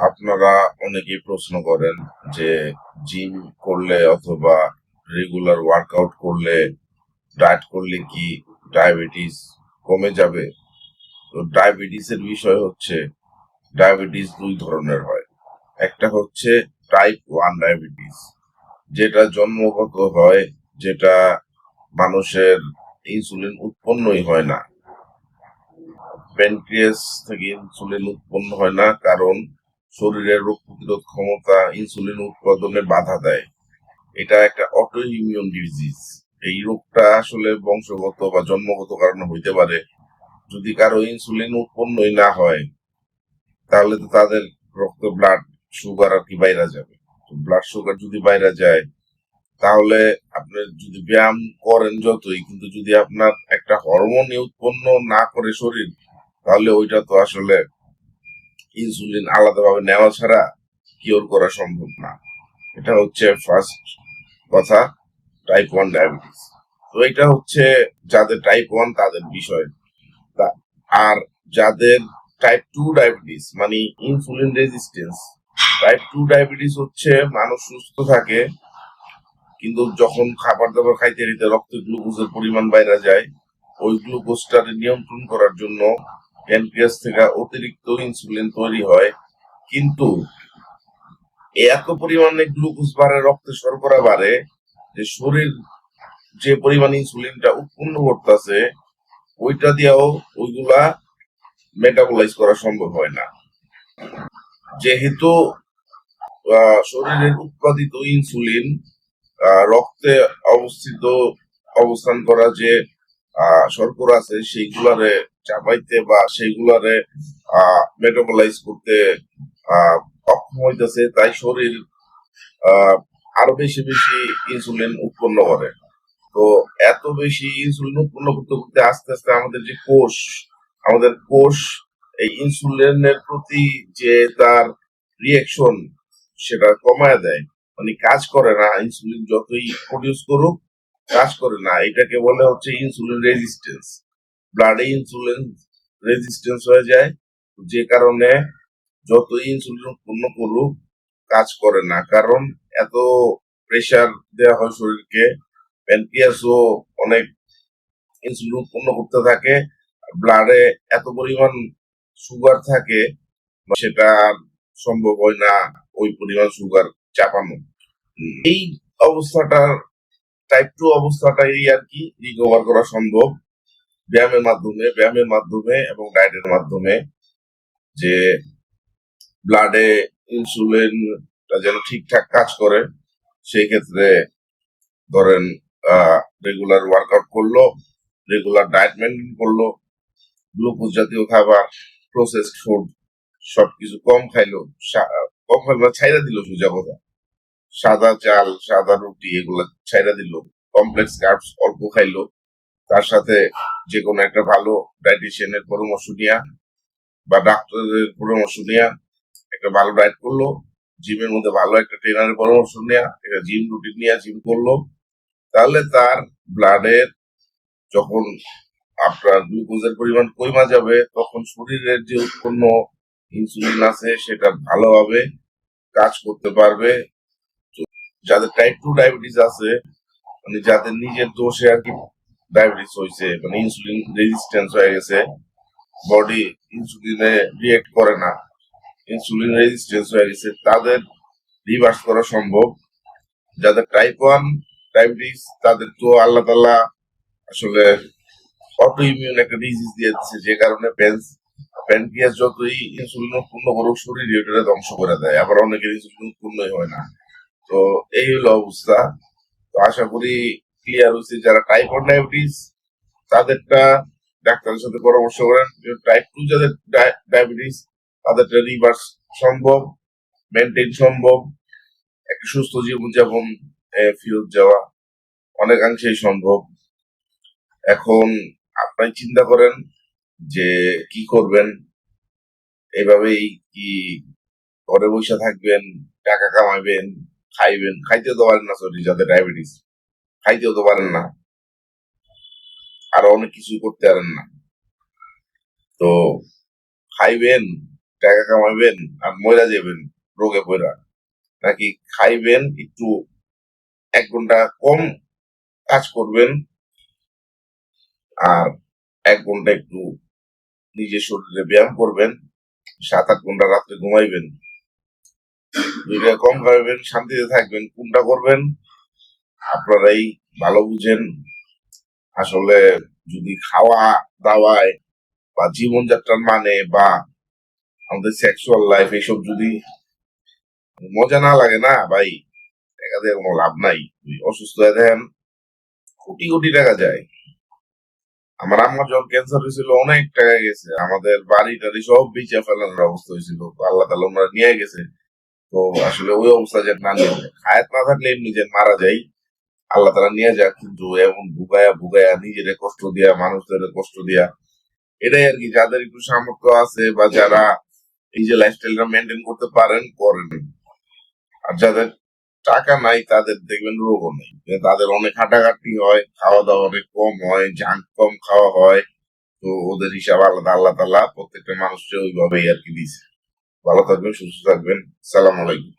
আপনারা অনেকেই প্রশ্ন করেন যে জিম করলে অথবা রেগুলার ওয়ার্কআউট করলে, ডায়েট করলে কি ডায়াবেটিস কমে যাবে? তো ডায়াবেটিসের বিষয় হচ্ছে, ডায়াবেটিস দুই ধরনের হয়। একটা হচ্ছে টাইপ 1 ডায়াবেটিস, যেটা জন্মগত হয়, যেটা মানুষের ইনসুলিন উৎপন্নই হয় না। প্যানক্রিয়াস থেকে ইনসুলিন উৎপন্ন হয় না, কারণ শরীরের রোগ প্রতিরোধ ক্ষমতা ইনসুলিন উৎপাদনে বাধা দেয়। এটা একটা অটো ইমিউন ডিজিজ। এই রোগটা আসলে বংশগত বা জন্মগত কারণে হইতে পারে। যদি কারো ইনসুলিন উৎপন্নই না হয়, তাহলে তো তাদের রক্ত ব্লাড সুগার আর কি বাইরা যাবে। ব্লাড সুগার যদি বাইরা যায়, তাহলে আপনি যদি ব্যায়াম করেন যতই, কিন্তু যদি আপনার একটা হরমোন উৎপন্ন না করে শরীর, তাহলে ওইটা তো আসলে ইনসুলিন আলাদাভাবে নেওয়া ছাড়া কিওর করা সম্ভব না। এটা হচ্ছে ফার্স্ট কথা, টাইপ 1 ডায়াবেটিস। তো এটা হচ্ছে যাদের টাইপ 1 তাদের বিষয়। আর যাদের টাইপ 2 ডায়াবেটিস মানে ইনসুলিন রেজিস্ট্যান্স, টাইপ 2 ডায়াবেটিস হচ্ছে মানুষ সুস্থ থাকে, কিন্তু যখন খাবার দাবার খাইতে খাইতে রক্তে গ্লুকোজের পরিমাণ বাইরে যায়, ওই গ্লুকোজটাকে নিয়ন্ত্রণ করার জন্য প্যানক্রিয়াস থেকে অতিরিক্ত ইনসুলিন তৈরি হয়। কিন্তু এত পরিমাণে গ্লুকোজ বাড়ে, রক্তে শর্করা বাড়ে, যে শরীর যে পরিমাণ ইনসুলিনটা উৎপন্ন করতেছে, ওইটা দিয়েও ওইগুলা মেটাবলাইজ করা সম্ভব হয় না। যেহেতু শরীরের উৎপাদিত ইনসুলিন রক্তে অবস্থান করা যে শর্করা আছে, সেইগুলারে চাপাইতে বা সেইগুলারে মেটাবলাইজ করতে অক্ষম হইতেছে, তাই শরীর আরো বেশি বেশি ইনসুলিন উৎপন্ন করে। তো এত বেশি ইনসুলিন উৎপন্ন করতে করতে আস্তে আস্তে আমাদের কোষ এই ইনসুলিনের প্রতি যে তার রিয়েকশন, সেটা কমায় দেয়, মানে কাজ করে না। ইনসুলিন যতই প্রডিউস করুক, কাজ করে না। এটাকে বলে হচ্ছে ইনসুলিন রেজিস্ট্যান্স। ব্লাডে ইনসুলিন রেজিস্ট্যান্স হয়ে যায়, যে কারণে যতই ইনসুলিন উৎপন্ন করুক, কাজ করে না। কারণ এত প্রেসার দেওয়া হয় শরীরকে, প্যানক্রিয়াসও অনেক ইনসুলিন উৎপন্ন করতে থাকে, ব্লাডে এত পরিমাণ সুগার থাকে, সেটা সম্ভব হয় না ওই পরিমাণ সুগার চাপানো। এই অবস্থাটা, টাইপ 2 অবস্থাটাই আর কি রিকভার করা সম্ভব ব্যায়ামের মাধ্যমে এবং ডায়েটের মাধ্যমে। যে ব্লাডে ইনসুলিনটা যেন ঠিকঠাক কাজ করে, সেই ক্ষেত্রে ধরেন রেগুলার ওয়ার্কআউট করলো, রেগুলার ডায়েট মেনটেন করলো, গ্লুকোজ জাতীয় খাবার, প্রসেসড ফুড সবকিছু কম খাইলো, ছাইরা দিল, সোজা কথা। সাদা চাল, সাদা রুটি এগুলা ছাইরা দিল, কমপ্লেক্স কার্বস অল্প খাইলো, তার সাথে যে কোনো একটা ভালো ডায়েটিশিয়ানের পরামর্শ নিয়া বা ডাক্তারের পরামর্শ নিয়া একটা ভালো ডায়েট করলো, জিমের মধ্যে ভালো একটা ট্রেনারের পরামর্শ নেয়া, একটা জিম রুটিন নিয়ে জিম করলো, তাহলে তার ব্লাডের যখন আপনার গ্লুকোজের পরিমাণ কমা যাবে, তখন শরীরের যে উৎপন্ন ইনসুলিন আছে সেটা ভালোভাবে কাজ করতে পারবে। যাদের টাইপ 2 ডায়াবেটিস আছে, মানে যাদের নিজের দোষে আর কি ডায়াবেটিস হয়েছে, মানে ইনসুলিন রেজিস্ট্যান্স হয়ে গেছে, বডি ইনসুলিনে রিয়েক্ট করে না, ইনসুলিন রেজিস্ট্যান্স হয়ে গেছে, তাদের রিভার্স করা সম্ভব। যাদের টাইপ 1 ডায়াবেটিস, তাদের তো আল্লাহ তাআলা আসলে অটো ইমিউন একটা ডিজিজ দিয়ে দিচ্ছে, যে কারণে প্যানক্রিয়াস যতই ইনসুলিন উৎপন্ন করুক, শরীর এটা ধ্বংস করে দেয়। আবার অনেকের ইনসুলিন উৎপন্নই হয় না। তো এই হলো অবস্থা। তো আশা করি ক্লিয়ার হয়েছে। যারা টাইপ 1 ডায়াবেটিস, তাদেরটা ডাক্তারের সাথে পরামর্শ করেন। টাইপ 2 যাদের ডায়াবেটিস, তাদেরটা রিভার্স সম্ভব, মেনটেন সম্ভব, একটা সুস্থ জীবনযাপন ফেরত যাওয়া অনেকাংশেই সম্ভব। এখন আপনি চিন্তা করেন যে কি করবেন। এভাবেই কি ঘরে বসে থাকবেন, টাকা কামাবেন, খাইবেন? খাইতেও তো পারেন না, সরি, যাদের ডায়াবেটিস খাইতেও তো পারেন না, আরো অনেক কিছুই করতে পারেন না। তো খাইবেন, টাকা কামাইবেন আর মইরা যাবেন রোগে পইরা, নাকি খাইবেন একটু 1 ঘন্টা কম কাজ করবেন আর 1 ঘন্টা একটু নিজের শরীরে ব্যায়াম করবেন, 7-8 ঘন্টা রাত্রে ঘুমাইবেন, 2 টাকা কম খাইবেন, শান্তিতে থাকবেন, কোনটা করবেন আপনারাই ভালো বুঝেন। আসলে যদি খাওয়া দাওয়ায় বা জীবনযাত্রার মানে বা আমাদের সেক্সুয়াল লাইফ এইসব যদি মজা না লাগে না ভাই, টাকা দিয়ে কোনো লাভ নাই। অসুস্থ হয়ে দেখেন কোটি কোটি টাকা যায়। আমার আম্মার যখন ক্যান্সার হয়েছিল অনেক টাকা গেছে, আমাদের বাড়ি টাড়ি সব বেচে ফেলানোর অবস্থা হয়েছিল, তো আল্লাহ তালা ওনারা নিয়ে গেছে। তো আসলে ওই অবস্থা যে না নিয়ে যায়, হায়াত না থাকলে এমনি যে মারা যাই, আল্লাহ তালা নিয়ে যাক, কিন্তু এমন ভুগায়া ভুগায়া নিজের কষ্ট দিয়া মানুষদের কষ্ট দিয়া, এটাই আর কি। যাদের একটু সামর্থ্য আছে বা যারা এই যে লাইফস্টাইলটা মেনটেন করতে পারেন করেন, আর যাদের টাকা নাই তাদের দেখবেন রোগও নেই, তাদের অনেক হাঁটাঘাটি হয়, খাওয়া দাওয়া অনেক কম হয়, জাঙ্ক কম খাওয়া হয়। তো ওদের হিসাব আলাদা, আল্লাহ তাআলা প্রত্যেকটা মানুষকে ওইভাবেই আর কি দিছে। ভালো থাকবেন, সুস্থ থাকবেন। সালাম আলাইকুম।